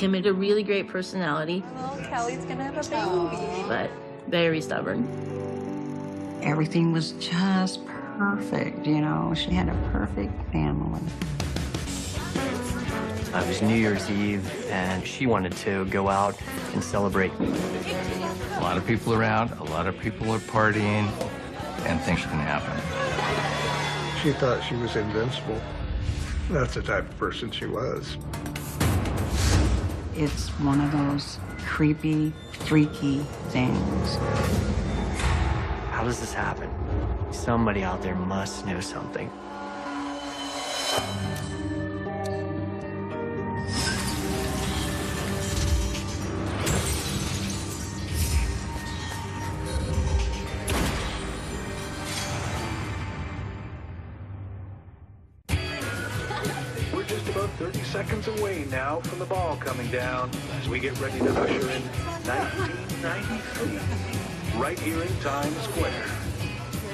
Kim had a really great personality. Well, Kelly's gonna have a baby. But very stubborn. Everything was just perfect, you know. She had a perfect family. It was New Year's Eve, and she wanted to go out and celebrate. A lot of people are out, a lot of people are partying, and things can happen. She thought she was invincible. That's the type of person she was. It's one of those creepy, freaky things. How does this happen? Somebody out there must know something. We're just about 30 seconds away now from the ball coming down as we get ready to usher in 1993, right here in Times Square.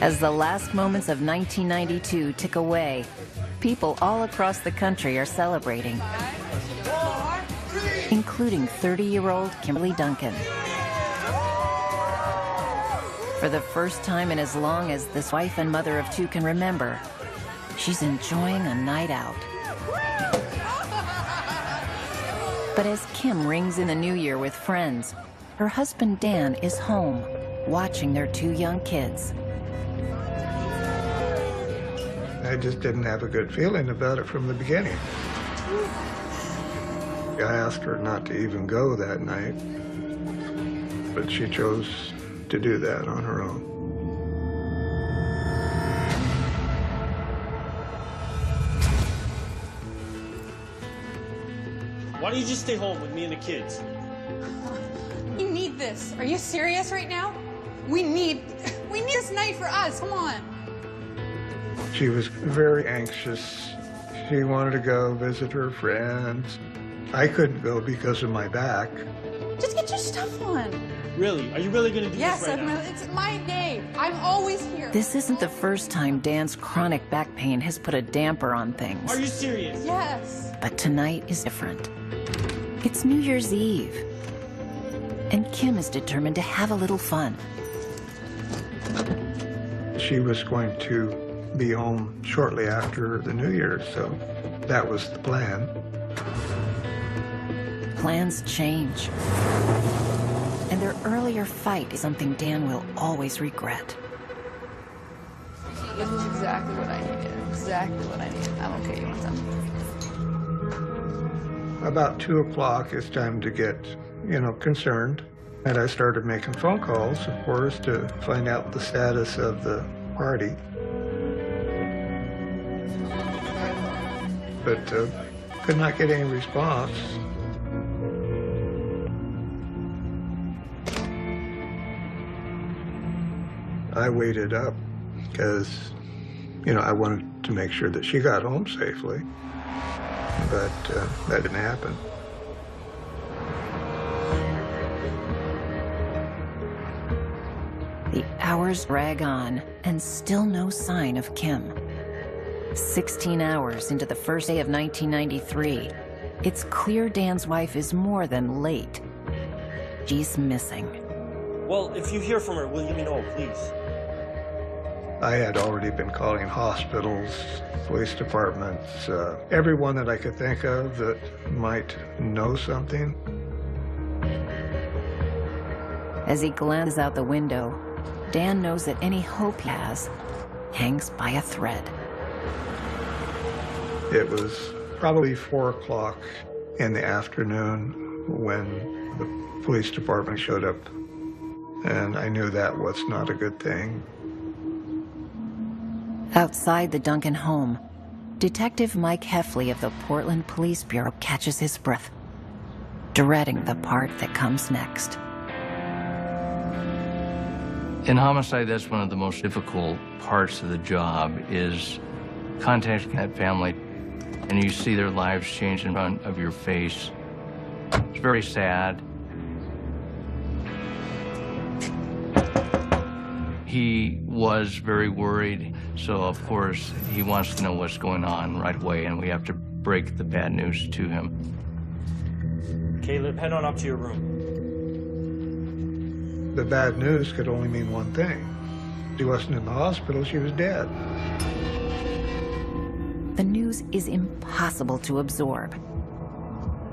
As the last moments of 1992 tick away, people all across the country are celebrating, including 30-year-old Kimberly Duncan. For the first time in as long as this wife and mother of two can remember, she's enjoying a night out. But as Kim rings in the new year with friends, her husband Dan is home, watching their two young kids. I just didn't have a good feeling about it from the beginning. I asked her not to even go that night, but she chose to do that on her own. Why don't you just stay home with me and the kids? You need this. Are you serious right now? We need this night for us. Come on. She was very anxious. She wanted to go visit her friends. I couldn't go because of my back. Just get your stuff on. Really? Are you really going to do Yes, this right now? it's my day. I'm always here. This isn't the first time Dan's chronic back pain has put a damper on things. Are you serious? Yes. But tonight is different. It's New Year's Eve, and Kim is determined to have a little fun. She was going to be home shortly after the New Year, so that was the plan. Plans change, and their earlier fight is something Dan will always regret. This is exactly what I needed. Exactly what I needed. I'm okay. You want some? About 2 o'clock, it's time to get, concerned. And I started making phone calls, of course, to find out the status of the party. But could not get any response. I waited up because, I wanted to make sure that she got home safely. But that didn't happen. The hours drag on, and still no sign of Kim. 16 hours into the first day of 1993, it's clear Dan's wife is more than late. She's missing. Well, if you hear from her, will you let me know, please? I had already been calling hospitals, police departments, everyone that I could think of that might know something. As he glances out the window, Dan knows that any hope he has hangs by a thread. It was probably 4 o'clock in the afternoon when the police department showed up, and I knew that was not a good thing. Outside the Duncan home, Detective Mike Heffley of the Portland Police Bureau catches his breath, dreading the part that comes next. In homicide, that's one of the most difficult parts of the job, is contacting that family, and you see their lives change in front of your face. It's very sad. He was very worried, so of course he wants to know what's going on right away, and we have to break the bad news to him. Caleb, head on up to your room. The bad news could only mean one thing. She wasn't in the hospital, she was dead. The news is impossible to absorb.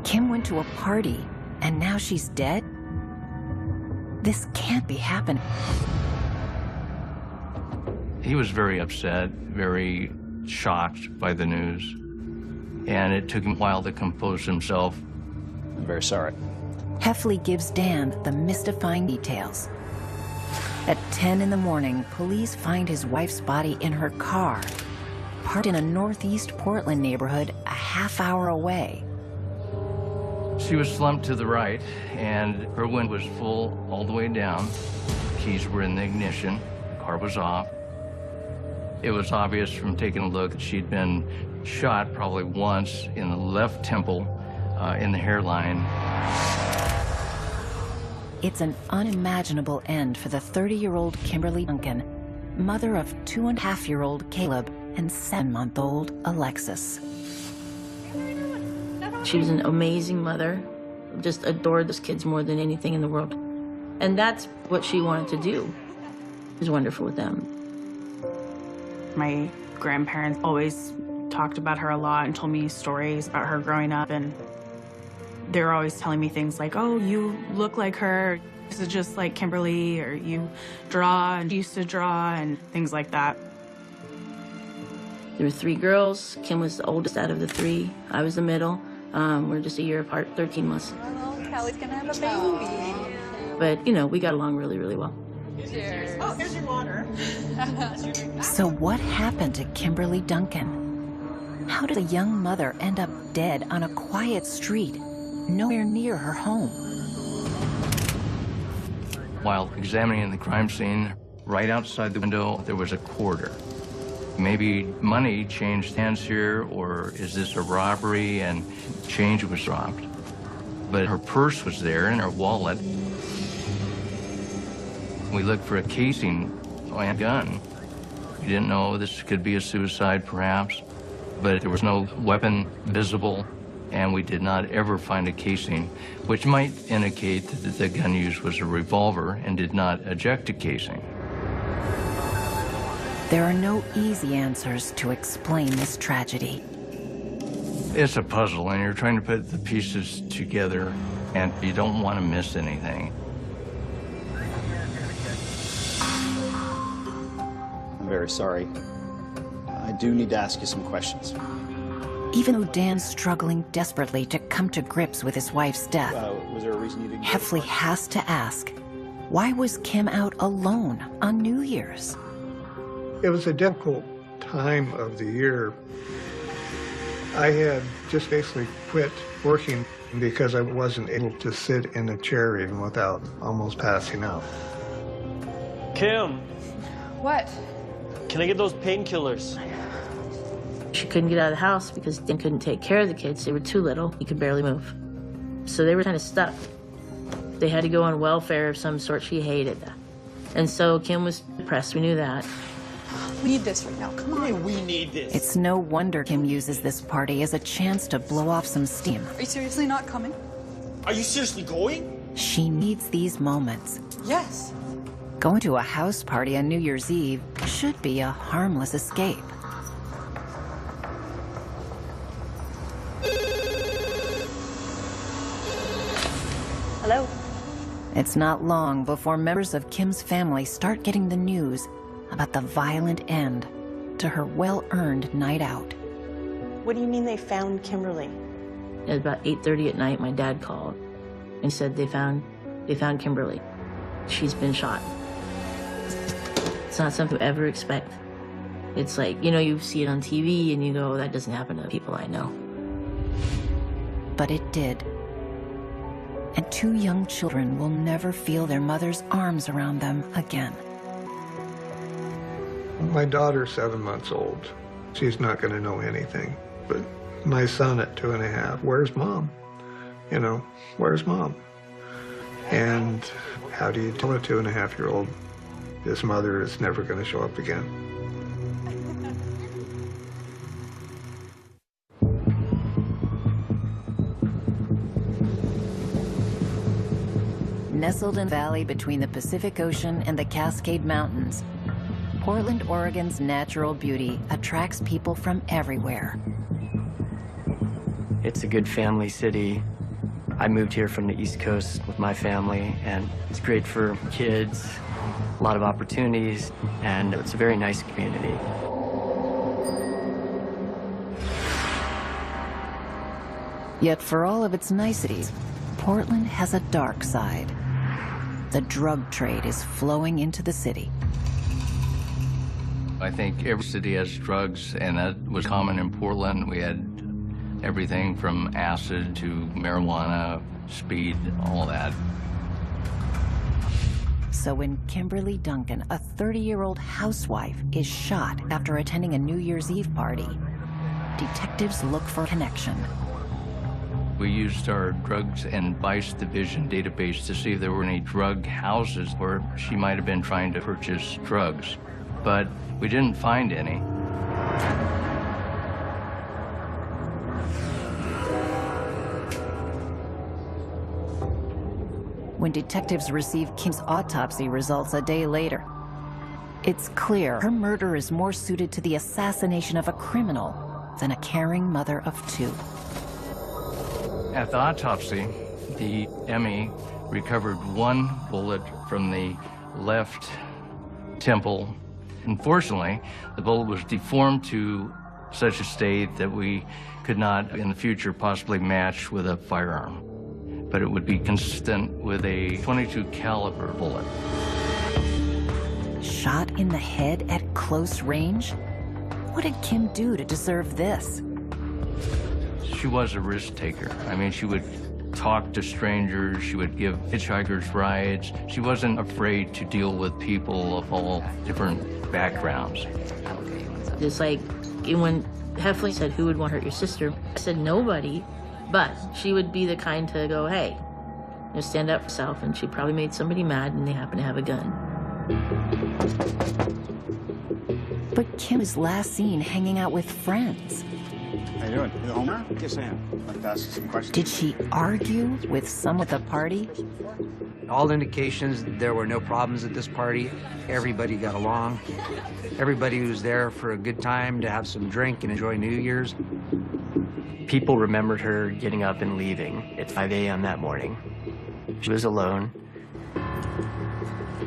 Kim went to a party, and now she's dead? This can't be happening. He was very upset, very shocked by the news, and it took him a while to compose himself. I'm very sorry. Heffley gives Dan the mystifying details. At 10 in the morning, police find his wife's body in her car, parked in a northeast Portland neighborhood a half-hour away. She was slumped to the right, and her window was full all the way down. Keys were in the ignition. The car was off. It was obvious from taking a look that she'd been shot probably once in the left temple, in the hairline. It's an unimaginable end for the 30-year-old Kimberly Duncan, mother of 2.5-year-old Caleb and 7-month-old Alexis. She was an amazing mother, just adored those kids more than anything in the world. And that's what she wanted to do. It was wonderful with them. My grandparents always talked about her a lot and told me stories about her growing up, and they were always telling me things like, oh, you look like her, this is just like Kimberly, or you draw and used to draw, and things like that. There were 3 girls. Kim was the oldest out of the 3. I was the middle. We're just a year apart, 13 months. Oh, Callie's gonna have a baby. But, you know, we got along really, really well. Cheers. Oh, here's your water. So what happened to Kimberly Duncan? How did a young mother end up dead on a quiet street, nowhere near her home? While examining the crime scene, right outside the window, there was a quarter. Maybe money changed hands here, or is this a robbery and change was robbed? But her purse was there and her wallet. We looked for a casing and a gun. We didn't know this could be a suicide, perhaps, but there was no weapon visible, and we did not ever find a casing, which might indicate that the gun used was a revolver and did not eject a casing. There are no easy answers to explain this tragedy. It's a puzzle, and you're trying to put the pieces together, and you don't want to miss anything. I'm very sorry. I do need to ask you some questions. Even though Dan's struggling desperately to come to grips with his wife's death, Was there a reason you didn't Heffley has to ask, why was Kim out alone on New Year's? It was a difficult time of the year. I had just basically quit working because I wasn't able to sit in a chair even without almost passing out. Kim, What? can I get those painkillers? She couldn't get out of the house because Dan couldn't take care of the kids. They were too little. He could barely move. So they were kind of stuck. They had to go on welfare of some sort. She hated that. And so Kim was depressed. We knew that. We need this right now. Come on. We need this. It's no wonder Kim uses this party as a chance to blow off some steam. Are you seriously not coming? Are you seriously going? She needs these moments. Yes. Going to a house party on New Year's Eve should be a harmless escape. Hello? It's not long before members of Kim's family start getting the news about the violent end to her well-earned night out. What do you mean they found Kimberly? At about 8:30 at night, my dad called and said they found Kimberly. She's been shot. It's not something you ever expect. It's like, you know, you see it on TV and you go, that doesn't happen to people I know. But it did. And 2 young children will never feel their mother's arms around them again. My daughter's 7 months old. She's not going to know anything. But my son at 2.5, where's mom? You know, where's mom? And how do you tell a 2.5-year-old his mother is never going to show up again? Nestled in the valley between the Pacific Ocean and the Cascade Mountains, Portland, Oregon's natural beauty attracts people from everywhere. It's a good family city. I moved here from the East Coast with my family, and it's great for kids, a lot of opportunities, and it's a very nice community. Yet for all of its niceties, Portland has a dark side. The drug trade is flowing into the city. I think every city has drugs, and that was common in Portland. We had everything from acid to marijuana, speed, all that. So when Kimberly Duncan, a 30-year-old housewife, is shot after attending a New Year's Eve party, detectives look for a connection. We used our drugs and vice division database to see if there were any drug houses where she might have been trying to purchase drugs, but we didn't find any. When detectives receive Kim's autopsy results a day later, it's clear her murder is more suited to the assassination of a criminal than a caring mother of two. At the autopsy, the ME recovered one bullet from the left temple. Unfortunately, the bullet was deformed to such a state that we could not, in the future, possibly match with a firearm. But it would be consistent with a .22 caliber bullet. Shot in the head at close range? What did Kim do to deserve this? She was a risk taker. I mean, she would talk to strangers, she would give hitchhikers rides. She wasn't afraid to deal with people of all different backgrounds. It's like when Heffley said, "Who would want to hurt your sister?" I said, "Nobody," but she would be the kind to go, "Hey," stand up for herself, and she probably made somebody mad and they happen to have a gun. But Kim is last seen hanging out with friends. How you doing? You the homeowner? Yes, I am. I'd like to ask you some questions. Did she argue with some at the party? All indications there were no problems at this party. Everybody got along. Everybody was there for a good time to have some drink and enjoy New Year's. People remembered her getting up and leaving at 5 a.m. that morning. She was alone.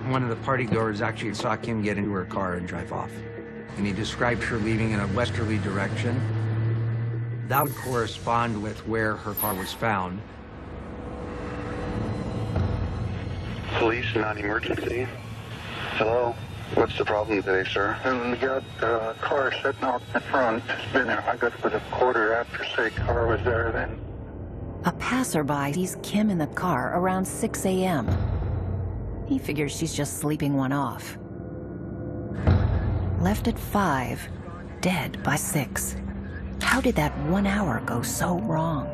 One of the partygoers actually saw Kim get into her car and drive off. And he described her leaving in a westerly direction. That would correspond with where her car was found. Police, non-emergency. Hello? What's the problem today, sir? We got a car sitting out in front. It's been there. I got it was a quarter after 6. Car was there then. A passerby sees Kim in the car around 6 a.m. He figures she's just sleeping one off. Left at 5, dead by 6. How did that 1 hour go so wrong?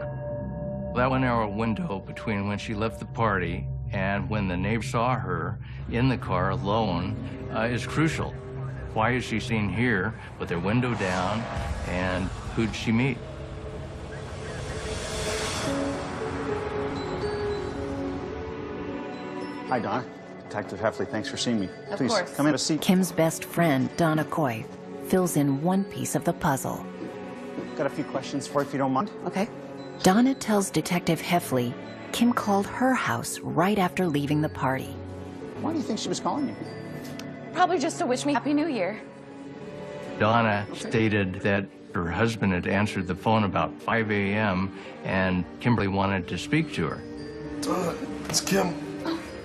That 1 hour window between when she left the party and when the neighbor saw her in the car alone is crucial. Why is she seen here with her window down, and who'd she meet? Hi, Donna. Detective Heffley, thanks for seeing me. Of Please, course. come in a seat. Kim's best friend, Donna Coy, fills in one piece of the puzzle. Got a few questions for you, if you don't mind. Okay. Donna tells Detective Heffley Kim called her house right after leaving the party. Why do you think she was calling you? Probably just to wish me Happy New Year. Donna stated that her husband had answered the phone about 5 a.m. and Kimberly wanted to speak to her. Donna, it's Kim.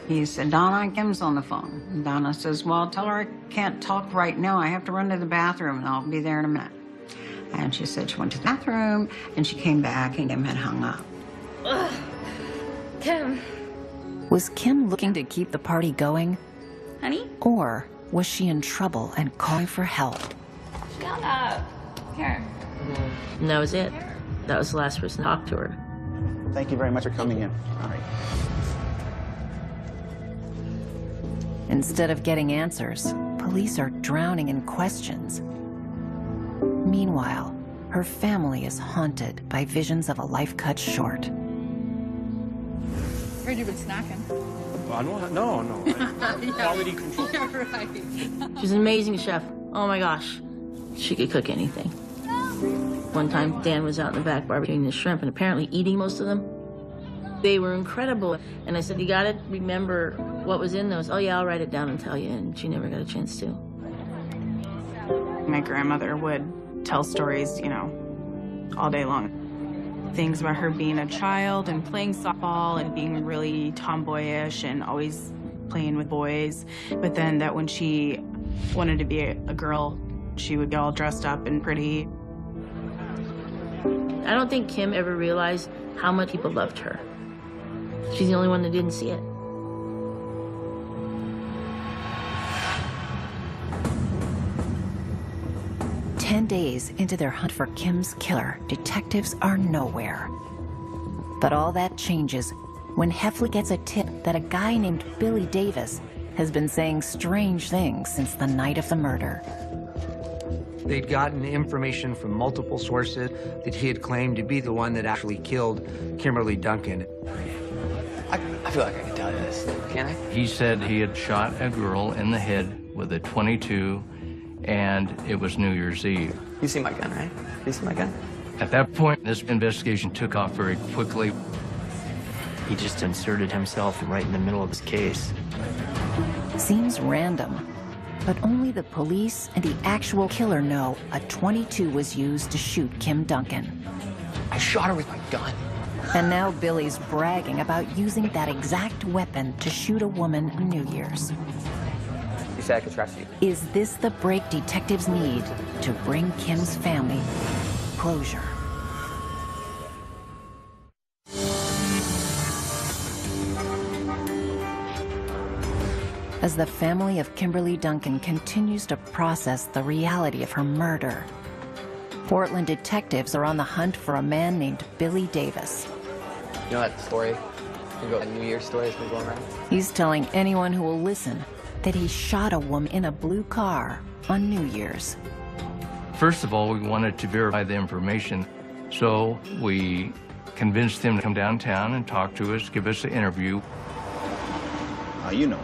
He said, "Donna, Kim's on the phone." And Donna says, "Well, tell her I can't talk right now. I have to run to the bathroom and I'll be there in a minute." And she said she went to the bathroom and she came back and Kim had hung up. Ugh. Kim. Was Kim looking to keep the party going? Honey? Or was she in trouble and calling for help? Shut up. Here. And that was it. That was the last person to talk to her. Thank you very much for coming in. All right. Instead of getting answers, police are drowning in questions. Meanwhile, her family is haunted by visions of a life cut short. Heard you've been snacking. No. Quality control. Yeah, right. She's an amazing chef. Oh my gosh. She could cook anything. One time, Dan was out in the back barbecuing the shrimp and apparently eating most of them. They were incredible. And I said, you gotta remember what was in those. Oh yeah, I'll write it down and tell you. And she never got a chance to. My grandmother would tell stories, you know, all day long. Things about her being a child and playing softball and being really tomboyish and always playing with boys. But then that when she wanted to be a girl, she would get all dressed up and pretty. I don't think Kim ever realized how much people loved her. She's the only one that didn't see it. "10 days into their hunt for Kim's killer, detectives are nowhere. But all that changes when Heffley gets a tip that a guy named Billy Davis has been saying strange things since the night of the murder. They'd gotten information from multiple sources that he had claimed to be the one that actually killed Kimberly Duncan. I feel like I can tell you this, can I? He said he had shot a girl in the head with a .22, and it was New Year's Eve. You see my gun, right? You see my gun? At that point, this investigation took off very quickly. He just inserted himself right in the middle of his case. Seems random, but only the police and the actual killer know a .22 was used to shoot Kim Duncan. I shot her with my gun. And now Billy's bragging about using that exact weapon to shoot a woman on New Year's. You said I could trust you. Is this the break detectives need to bring Kim's family closure? As the family of Kimberly Duncan continues to process the reality of her murder, Portland detectives are on the hunt for a man named Billy Davis. You know that story? That New Year's story that's been going around? He's telling anyone who will listen that he shot a woman in a blue car on New Year's. First of all, we wanted to verify the information, so we convinced him to come downtown and talk to us, give us an interview. You know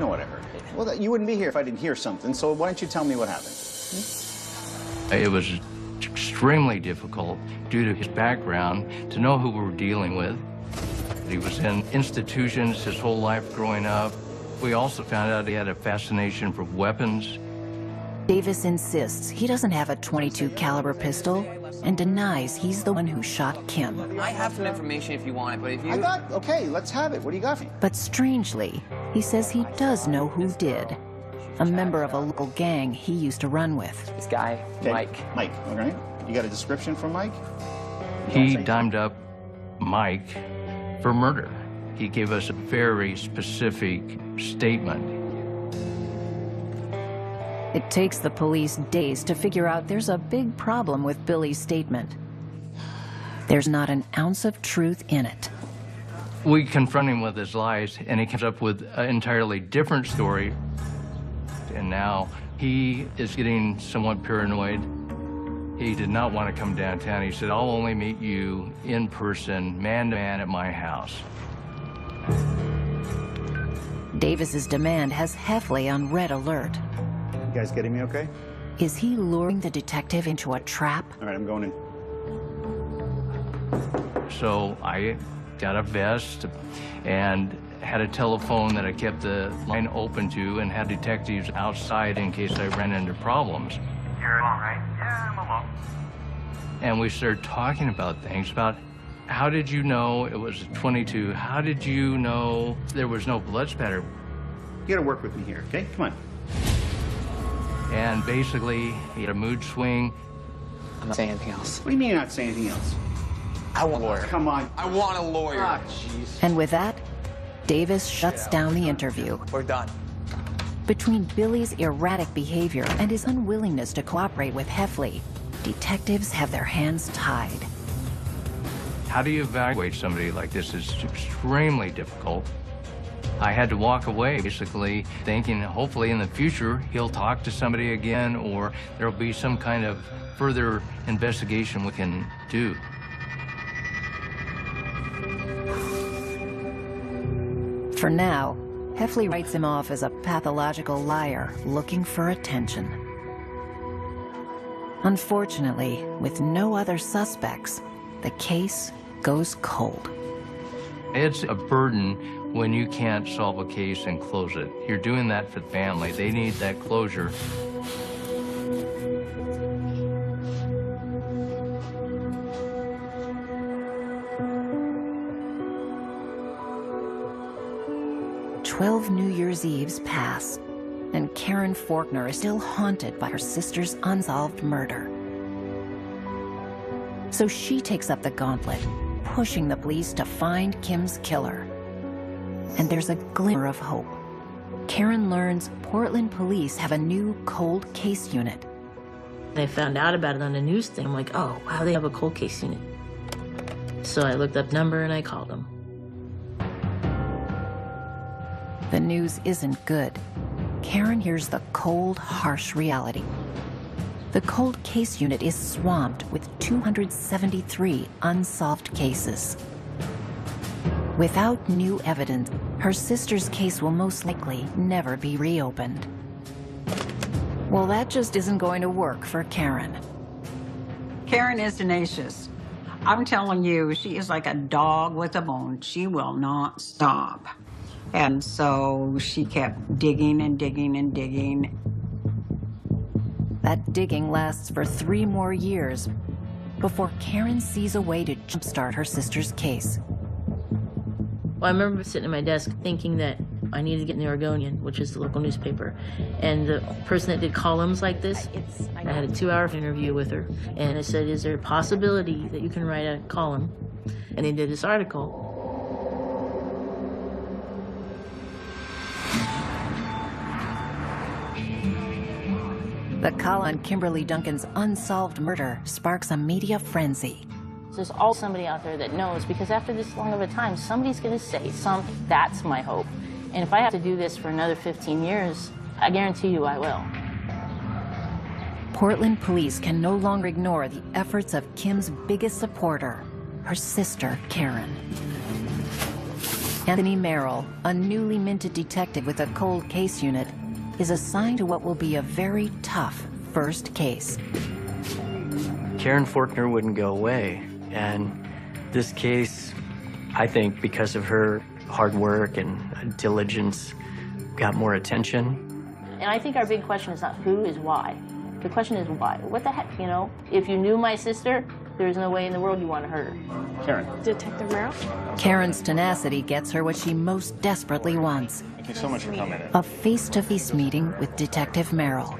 what I heard. Well, you wouldn't be here if I didn't hear something, so why don't you tell me what happened? It was extremely difficult, due to his background, to know who we were dealing with. He was in institutions his whole life growing up. We also found out he had a fascination for weapons. Davis insists he doesn't have a .22 caliber pistol and denies he's the one who shot Kim. I have some information if you want it, but if you... Okay, let's have it. What do you got for me? But strangely, he says he does know who did. A member of a local gang he used to run with. This guy, Okay. Mike. Mike, all right. You got a description from Mike? He dimed up Mike for murder. He gave us a very specific statement. It takes the police days to figure out there's a big problem with Billy's statement. There's not an ounce of truth in it. We confront him with his lies, and he comes up with an entirely different story. And now he is getting somewhat paranoid. He did not want to come downtown. He said, I'll only meet you in person, man to man at my house. Davis's demand has Heffley on red alert. You guys getting me okay? Is he luring the detective into a trap? All right, I'm going in. So I got a vest and had a telephone that I kept the line open to and had detectives outside in case I ran into problems. You're alone, right? Yeah, I'm alone. And we started talking about things, about how did you know it was 22? How did you know there was no blood spatter? You gotta work with me here, okay? Come on. And basically, he had a mood swing. I'm not saying anything else. What do you mean you're not saying anything else? I want a lawyer. Come on. I want a lawyer. Ah, jeez. And with that, Davis shuts down the interview. We're done. Between Billy's erratic behavior and his unwillingness to cooperate with Heffley, detectives have their hands tied. How do you evaluate somebody like this? It's extremely difficult. I had to walk away, basically, thinking hopefully in the future he'll talk to somebody again, or there'll be some kind of further investigation we can do. For now, Heffley writes him off as a pathological liar looking for attention. Unfortunately, with no other suspects, the case goes cold. It's a burden when you can't solve a case and close it. You're doing that for the family. They need that closure. "12 New Year's Eves pass, and Karen Faulkner is still haunted by her sister's unsolved murder. So she takes up the gauntlet, pushing the police to find Kim's killer. And there's a glimmer of hope. Karen learns Portland police have a new cold case unit. I found out about it on a news thing. I'm like, oh, wow, they have a cold case unit. So I looked up number and I called them. The news isn't good. Karen hears the cold, harsh reality. The cold case unit is swamped with 273 unsolved cases. Without new evidence, her sister's case will most likely never be reopened. Well, that just isn't going to work for Karen. Karen is tenacious. I'm telling you, she is like a dog with a bone. She will not stop. And so she kept digging and digging and digging. That digging lasts for 3 more years before Karen sees a way to jumpstart her sister's case. Well, I remember sitting at my desk thinking that I needed to get in the Oregonian, which is the local newspaper. And the person that did columns like this, I had a 2-hour interview with her. And I said, is there a possibility that you can write a column? And they did this article. The column on Kimberly Duncan's unsolved murder sparks a media frenzy. There's always somebody out there that knows, because after this long of a time, somebody's going to say something. That's my hope. And if I have to do this for another 15 years, I guarantee you I will. Portland police can no longer ignore the efforts of Kim's biggest supporter, her sister, Karen. Anthony Merrill, a newly minted detective with a cold case unit, is assigned to what will be a very tough first case. Karen Faulkner wouldn't go away. And this case, I think because of her hard work and diligence, got more attention. And I think our big question is not who, is why. The question is why. What the heck, you know? If you knew my sister, there's no way in the world you want to hurt her. Karen. Detective Merrill? Karen's tenacity gets her what she most desperately wants. Thank you so much for coming in. A face-to-face meeting with Detective Merrill.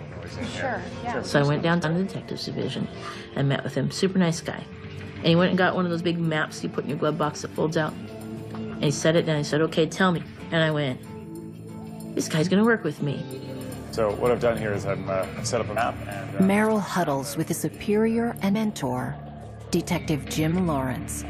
Sure, yeah. So I went down to the detectives division and met with him. Super nice guy. And he went and got one of those big maps you put in your glove box that folds out. And he set it down. He said, okay, tell me. And I went, this guy's going to work with me. So what I've done here is I've set up a map. And, Merrill huddles with his superior and mentor, Detective Jim Lawrence.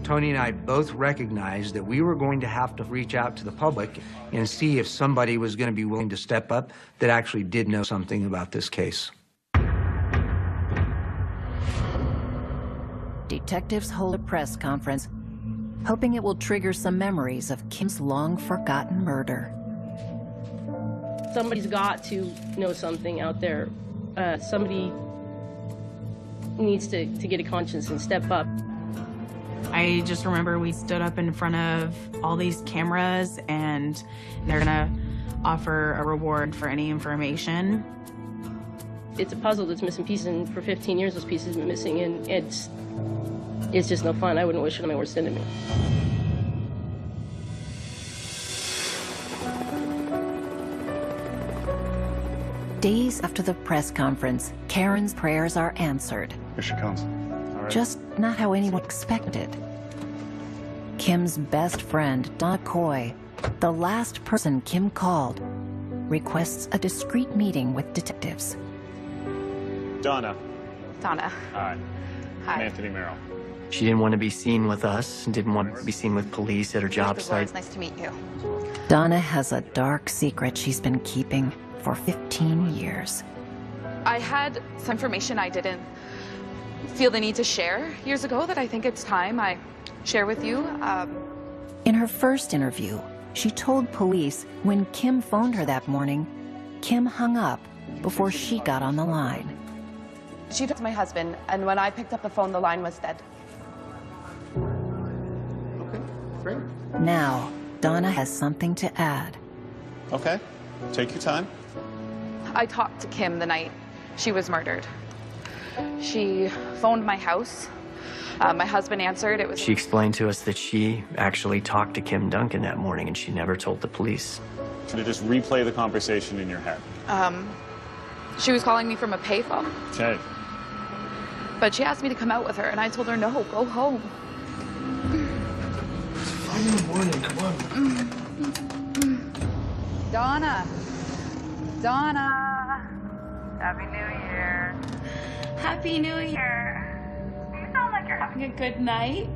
Tony and I both recognized that we were going to have to reach out to the public and see if somebody was going to be willing to step up that actually did know something about this case. Detectives hold a press conference, hoping it will trigger some memories of Kim's long-forgotten murder. Somebody's got to know something out there. Somebody needs to get a conscience and step up. I just remember we stood up in front of all these cameras and they're gonna offer a reward for any information. It's a puzzle that's missing pieces, and for 15 years those pieces have been missing, and it's just no fun. I wouldn't wish it on my worst enemy. Days after the press conference, Karen's prayers are answered. Here she comes. Just not how anyone expected. Kim's best friend, Donna Coy, the last person Kim called, requests a discreet meeting with detectives. Donna. Donna. Hi. Hi. I'm Anthony Merrill. She didn't want to be seen with us, and didn't want to be seen with police at her job site. It's nice to meet you. Donna has a dark secret she's been keeping for 15 years. I had some information I didn't feel the need to share years ago that I think it's time I share with you. In her first interview, she told police when Kim phoned her that morning, Kim hung up before she got on the line. She took my husband, and when I picked up the phone, the line was dead. Okay, great. Now, Donna has something to add. Okay, take your time. I talked to Kim the night she was murdered. She phoned my house. My husband answered. It was. She explained to us that she actually talked to Kim Duncan that morning and she never told the police. To just replay the conversation in your head. She was calling me from a payphone. Okay. But she asked me to come out with her, and I told her, no, go home. It's 5 in the morning, come on. Donna. Donna. Happy New Year. Happy New Year. You sound like you're having A good night.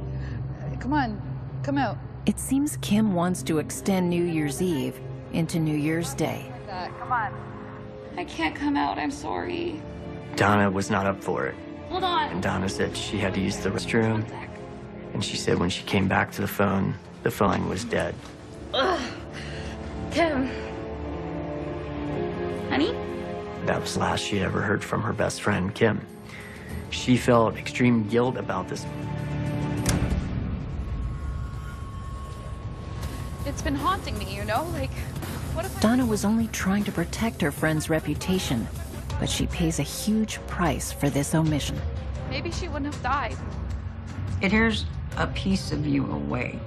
Come on, come out. It seems Kim wants to extend New Year's Eve into New Year's Day. Come on. I can't come out, I'm sorry. Donna was not up for it. Hold on. And Donna said she had to use the restroom. And she said when she came back to the phone was dead. Ugh. Kim. Honey? That was the last she ever heard from her best friend, Kim. She felt extreme guilt about this. It's been haunting me, you know? Like, what if Donna was only trying to protect her friend's reputation, but she pays a huge price for this omission. maybe she wouldn't have died? It tears a piece of you away.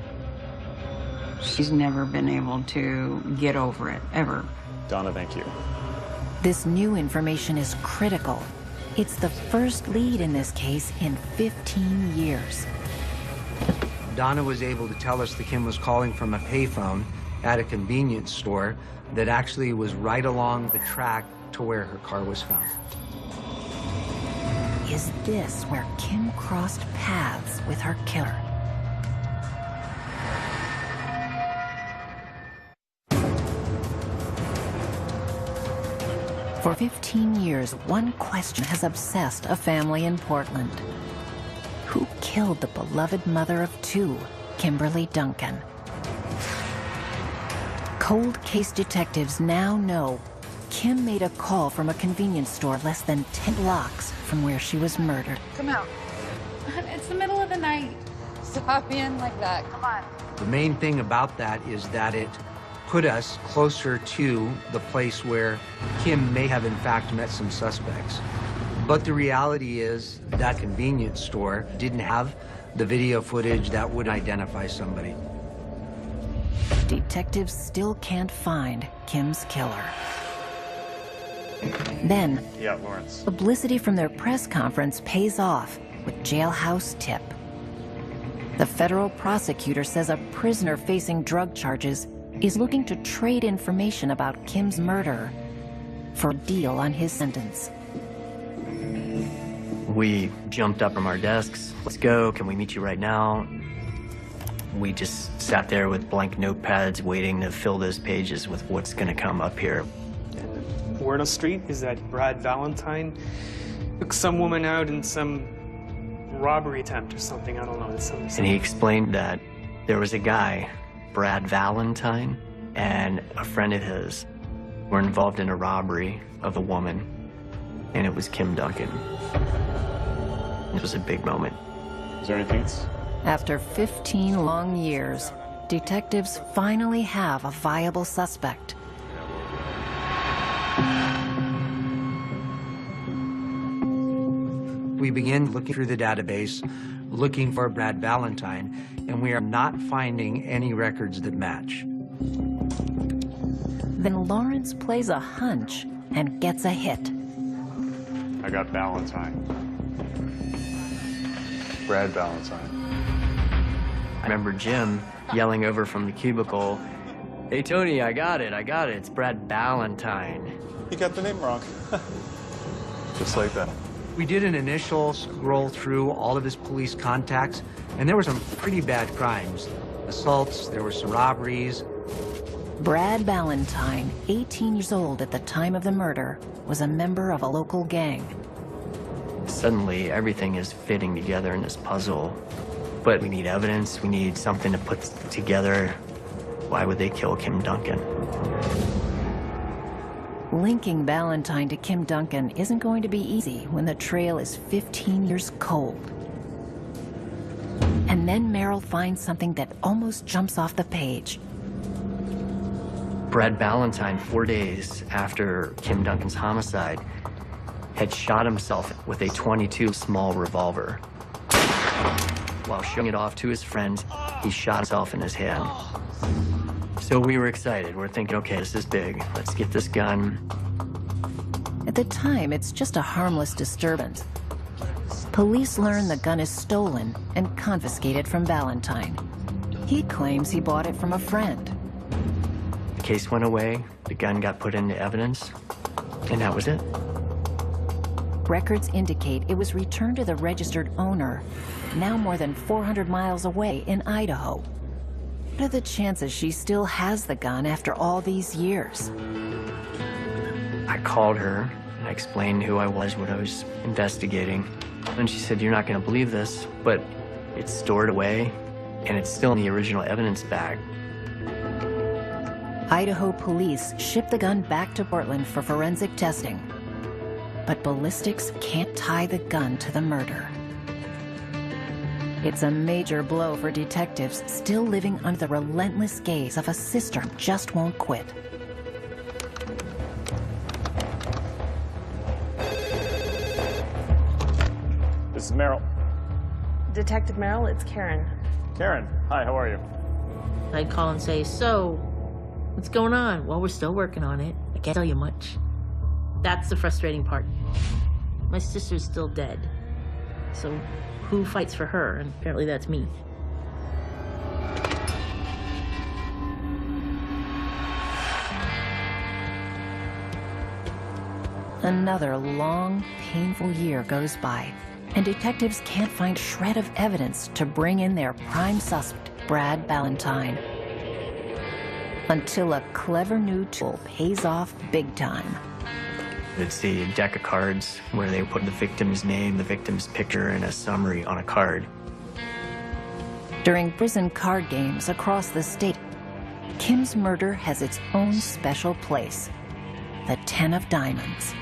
She's never been able to get over it, ever. Donna, thank you. This new information is critical. It's the first lead in this case in 15 years. Donna was able to tell us that Kim was calling from a payphone at a convenience store that actually was right along the track to where her car was found. Is this where Kim crossed paths with her killer? For 15 years, one question has obsessed a family in Portland. Who killed the beloved mother of two, Kimberly Duncan? Cold case detectives now know Kim made a call from a convenience store less than 10 blocks from where she was murdered. Come out. It's the middle of the night. Stop being like that. Come on. The main thing about that is that it put us closer to the place where Kim may have in fact met some suspects. But the reality is that convenience store didn't have the video footage that would identify somebody. Detectives still can't find Kim's killer. Then, Yeah, Lawrence. publicity from their press conference pays off with jailhouse tip. The federal prosecutor says a prisoner facing drug charges is looking to trade information about Kim's murder for a deal on his sentence. We jumped up from our desks. Let's go. Can we meet you right now? We just sat there with blank notepads waiting to fill those pages with what's going to come up here. Word on the street is that Brad Valentine took some woman out in some robbery attempt or something. I don't know. And he explained that there was a guy, Brad Valentine, and a friend of his were involved in a robbery of a woman, and it was Kim Duncan. It was a big moment. Is there anything else? After 15 long years, detectives finally have a viable suspect. We begin looking through the database, looking for Brad Valentine, and we are not finding any records that match. Then Lawrence plays a hunch and gets a hit. I got Valentine. Brad Valentine. I remember Jim yelling over from the cubicle, "Hey, Tony, I got it. It's Brad Valentine." You got the name wrong. Just like that. We did an initial scroll through all of his police contacts, and there were some pretty bad crimes. Assaults, there were some robberies. Brad Valentine, 18 years old at the time of the murder, was a member of a local gang. Suddenly, everything is fitting together in this puzzle. but we need evidence. We need something to put together. Why would they kill Kim Duncan? Linking Ballantyne to Kim Duncan isn't going to be easy when the trail is 15 years cold. And then Merrill finds something that almost jumps off the page. Brad Ballantyne, 4 days after Kim Duncan's homicide, had shot himself with a .22 small revolver. While showing it off to his friends, he shot himself in his hand. So we were excited. We're thinking, okay, this is big. Let's get this gun. At the time, it's just a harmless disturbance. Police learn the gun is stolen and confiscated from Ballantyne. He claims he bought it from a friend. The case went away, the gun got put into evidence, and that was it. Records indicate it was returned to the registered owner, now more than 400 miles away in Idaho. What are the chances she still has the gun after all these years? I called her and I explained who I was, what I was investigating. And she said, "You're not going to believe this, but it's stored away and it's still in the original evidence bag." Idaho police shipped the gun back to Portland for forensic testing. But ballistics can't tie the gun to the murder. It's a major blow for detectives still living under the relentless gaze of a sister who just won't quit. This is Merrill. Detective Merrill, it's Karen. Karen, hi, how are you? I'd call and say, "So, what's going on?" "Well, we're still working on it. I can't tell you much." That's the frustrating part. My sister's still dead. So who fights for her? And apparently that's me. Another long, painful year goes by, and detectives can't find a shred of evidence to bring in their prime suspect, Brad Ballantyne. Until a clever new tool pays off big time. It's a deck of cards where they put the victim's name, the victim's picture, and a summary on a card. During prison card games across the state, Kim's murder has its own special place, the 10 of Diamonds.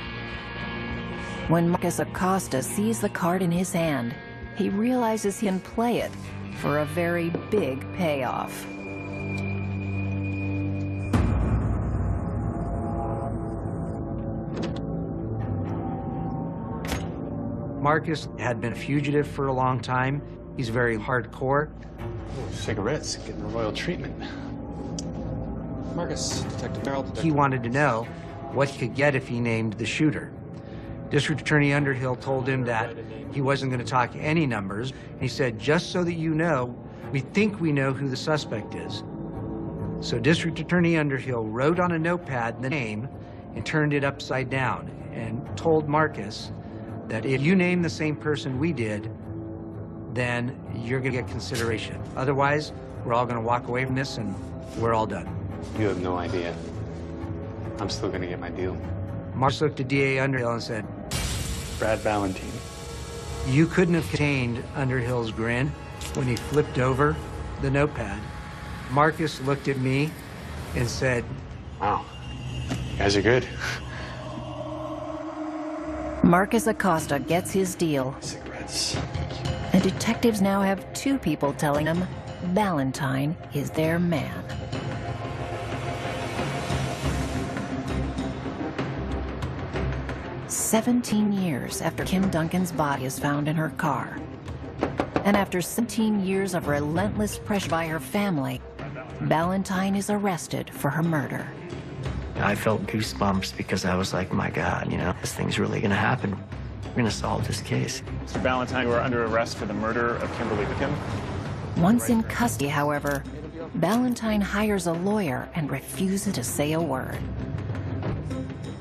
When Marcus Acosta sees the card in his hand, he realizes he can play it for a very big payoff. Marcus had been a fugitive for a long time. He's very hardcore. Ooh, cigarettes, getting the royal treatment. Marcus, Detective Merrill. He wanted to know what he could get if he named the shooter. District Attorney Underhill told him that he wasn't going to talk any numbers. He said, "Just so that you know, we think we know who the suspect is." So District Attorney Underhill wrote on a notepad the name and turned it upside down and told Marcus that if you name the same person we did, then you're going to get consideration. Otherwise, we're all going to walk away from this and we're all done. You have no idea. I'm still going to get my deal. Marcus looked at DA Underhill and said, Brad Ballantyne. You couldn't have contained Underhill's grin when he flipped over the notepad. Marcus looked at me and said, "Wow, you guys are good." Marcus Acosta gets his deal. Cigarettes. And detectives now have two people telling them Ballantyne is their man. "17 years after Kim Duncan's body is found in her car. And after 17 years of relentless pressure by her family, Ballantyne is arrested for her murder. I felt goosebumps because I was like, my God, you know, this thing's really going to happen. We're going to solve this case. Mr. Ballantyne, you are under arrest for the murder of Kimberly Kim. Once in custody, however, Ballantyne hires a lawyer and refuses to say a word.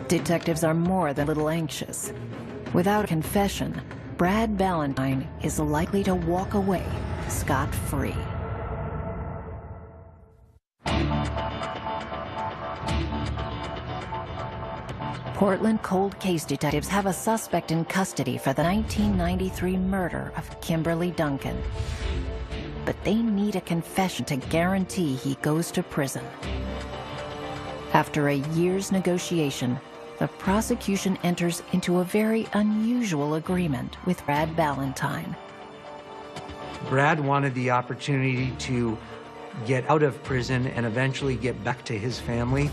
Detectives are more than a little anxious. Without a confession, Brad Ballantyne is likely to walk away scot-free. Portland cold case detectives have a suspect in custody for the 1993 murder of Kimberly Duncan. but they need a confession to guarantee he goes to prison. After a year's negotiation, the prosecution enters into a very unusual agreement with Brad Valentine. Brad wanted the opportunity to get out of prison and eventually get back to his family.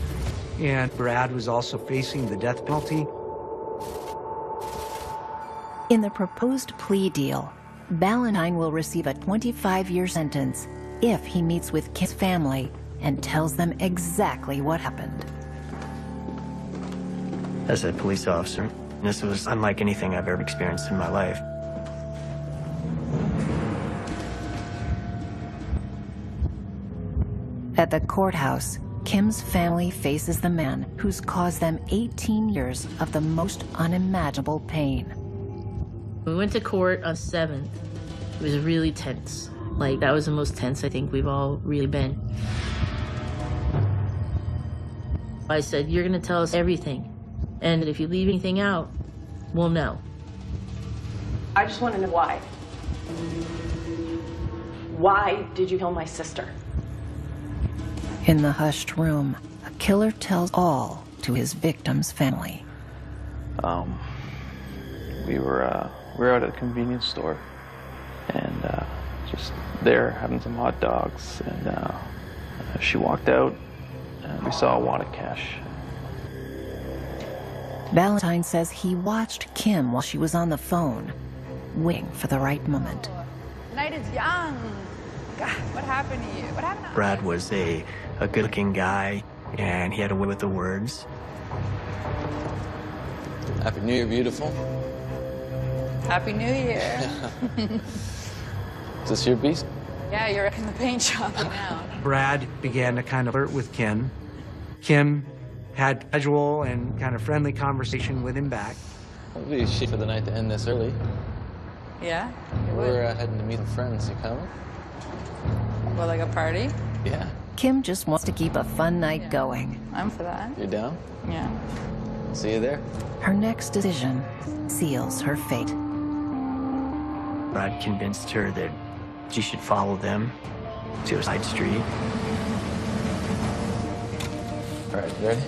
And Brad was also facing the death penalty. In the proposed plea deal, Valentine will receive a 25-year sentence if he meets with Kim's family and tells them exactly what happened. As a police officer, this was unlike anything I've ever experienced in my life. At the courthouse, Kim's family faces the man who's caused them 18 years of the most unimaginable pain. We went to court on 7th. It was really tense. Like, that was the most tense I think we've all really been. I said, you're gonna tell us everything. And if you leave anything out, we'll know. I just want to know why. Why did you kill my sister? In the hushed room, a killer tells all to his victim's family. We were out at a convenience store and just there having some hot dogs, and she walked out and we saw a wad of cash. Valentine says he watched Kim while she was on the phone, waiting for the right moment. Night is young. God, what happened to you? What happened to Brad was a good-looking guy, and he had a way with the words. Happy New Year, beautiful. Happy New Year. Is this your beast? Yeah, you're in the paint shop now. Brad began to kind of flirt with Kim. Kim had casual and kind of friendly conversation with him back. It'd be shit for the night to end this early. Yeah? We're heading to meet some friends. You coming? Well, like a party? Yeah. Kim just wants to keep a fun night going. I'm for that. You down? Yeah. See you there. Her next decision seals her fate. Brad convinced her that she should follow them to a side street. All right, you ready?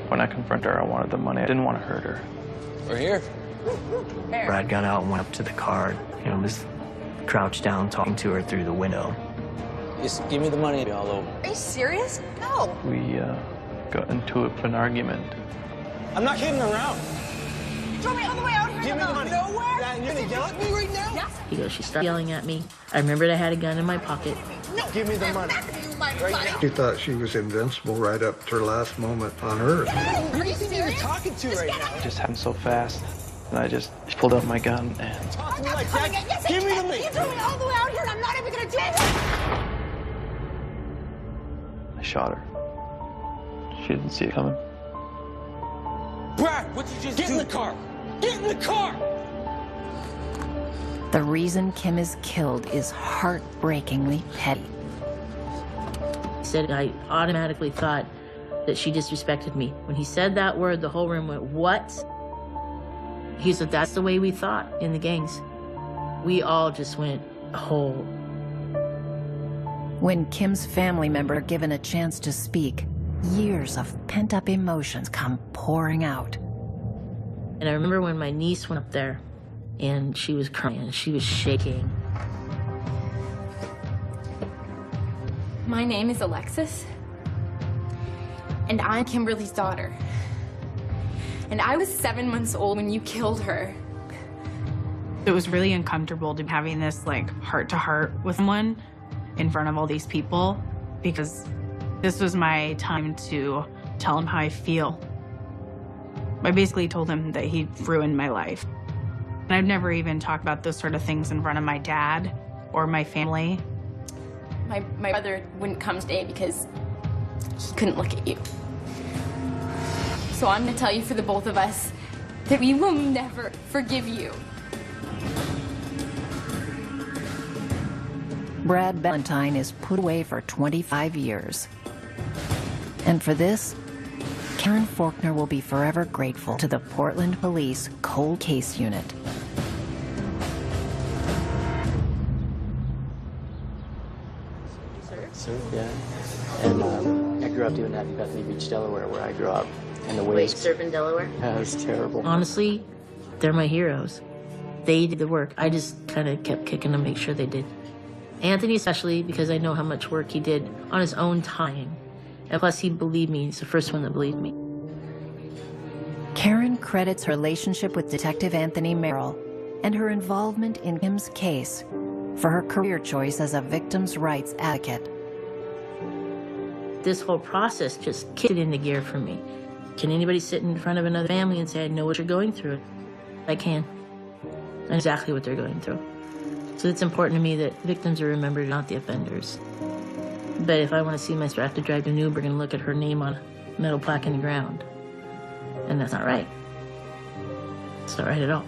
When I confronted her, I wanted the money. I didn't want to hurt her. We're here. Brad got out and went up to the car. Was crouched down talking to her through the window. Just give me the money, it'll be all over. Are you serious? No. We got into an argument. I'm not kidding around. You drove me all the way out here Give in me the the money. nowhere? Yeah, and you're gonna yell at me right now? Yes. He goes, she started yelling at me. I remembered I had a gun in my pocket. No. Give me the money. Right now. She thought she was invincible right up to her last moment on Earth. Who do you think you're talking to right now? It just happened so fast. And I just pulled out my gun and... Talk to me like that. Yes, Give me the money. You drove me all the way out here and I'm not even gonna do it. I shot her. She didn't see it coming. Brad, what'd you just do? Get in the car. Get in the car. The reason Kim is killed is heartbreakingly petty. He said I automatically thought that she disrespected me. When he said that word, the whole room went, what? He said, that's the way we thought in the gangs. We all just went whole. When Kim's family member are given a chance to speak, years of pent-up emotions come pouring out. And I remember when my niece went up there and she was crying, she was shaking. My name is Alexis, and I'm Kimberly's daughter. And I was 7 months old when you killed her. It was really uncomfortable to be having this like heart-to-heart with someone in front of all these people, because this was my time to tell him how I feel. I basically told him that he ruined my life. And I've never even talked about those sort of things in front of my dad or my family. My brother wouldn't come today because he couldn't look at you. So I'm gonna tell you for the both of us that we will never forgive you. Brad Valentine is put away for 25 years. And for this, Karen Faulkner will be forever grateful to the Portland Police Cold Case Unit. surf, yeah. And I grew up doing that in Bethany Beach, Delaware, where I grew up. And the Wait, waves. surf in Delaware? Yeah, it was terrible. Honestly, they're my heroes. They did the work. I just kind of kept kicking to make sure they did. Anthony especially, because I know how much work he did on his own time. And plus, he believed me. He's the first one that believed me. Karen credits her relationship with Detective Anthony Merrill and her involvement in Kim's case for her career choice as a victims' rights advocate. This whole process just kicked it into gear for me. Can anybody sit in front of another family and say, I know what you're going through? I can. I know exactly what they're going through. So it's important to me that victims are remembered, not the offenders. But if I want to see my sister, I have to drive to Newburgh and look at her name on a metal plaque in the ground. And that's not right. It's not right at all.